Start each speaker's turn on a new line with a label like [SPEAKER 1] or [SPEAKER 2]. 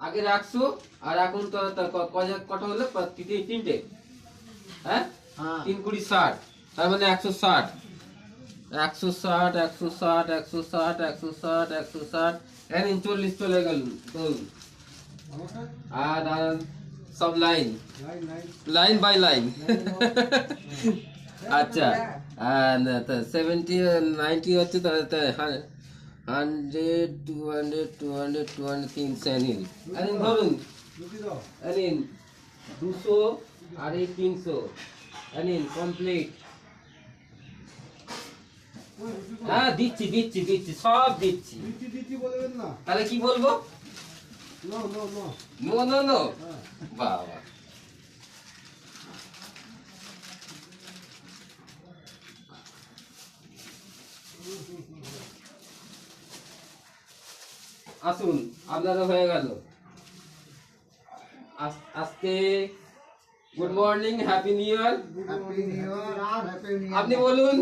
[SPEAKER 1] আগে 100 আর এখন তো কটা হলো? তিনটে। হ্যাঁ, 3 20 60, তার মানে 160 160 160 160 160 160, এখন 40 চলে গেল। আর সব লাইন লাইন বাই লাইন। আচ্ছা, 70 90 হচ্ছে, 100 200 200 200 300 নিন। আরে ধরুন, আরে 200 আর এই 300, আরে কমপ্লিট। হ্যাঁ, দিচ্ছি দিচ্ছি দিচ্ছি, সব দিচ্ছি। তাহলে কি বলবো? No no no. বাবা, আসুন, আপনারও হয়ে গেল। আজকে good morning, happy new year. আপনি বলুন।